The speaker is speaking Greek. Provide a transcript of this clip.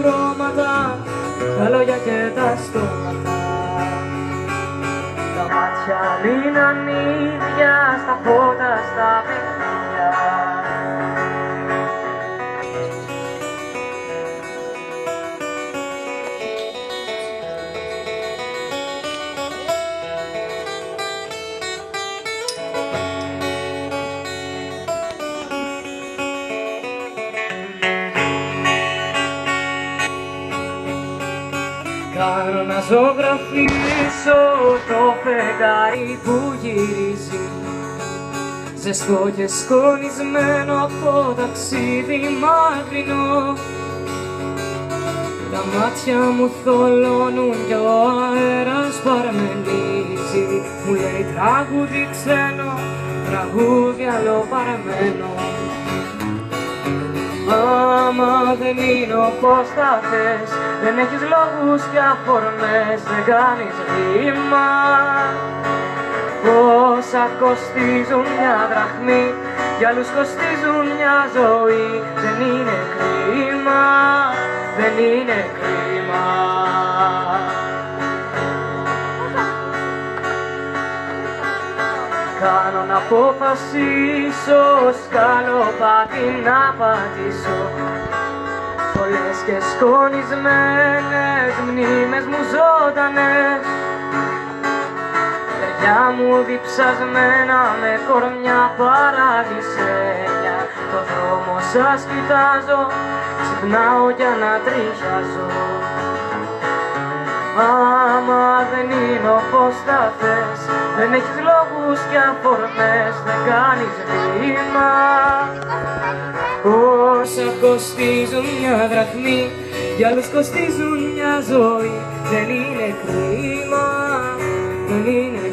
χρώματα, τα λόγια και τα στόματα. Τα μάτια μείναν ίδια στα φώτα, στα παιχνίδια. Κάνω να ζωγραφίσω το φεγγάρι που γυρίζει, ζεστό και σκονισμένο από ταξίδι μακρινό. Τα μάτια μου θολώνουν κι ο αέρας παραμελίζει. Μου λέει τραγούδι ξένο, τραγούδι αλλοπαρμένο. Άμα δεν είναι όπως τα θες, δεν έχεις λόγους και αφορμές, δεν κάνεις ρήμα. Πόσα κοστίζουν μια δραχμή, για άλλους κοστίζουν μια ζωή. Δεν είναι κρίμα, δεν είναι κρίμα. Κάνω να αποφασίσω, σκαλοπάτι να πατήσω. Πολλές και σκονισμένες μνήμες μου ζωντανές, παιδιά μου διψασμένα με κορμιά παραδεισένια. Το δρόμο σας κοιτάζω, ξυπνάω για να τριχιάζω. Άμα δεν είναι όπως τα θες, δεν έχεις λόγους και αφορμές, δεν κάνεις ρήμα. Όσα κοστίζουν μια δραχμή, για άλλους κοστίζουν μια ζωή. Δεν είναι κρίμα, δεν είναι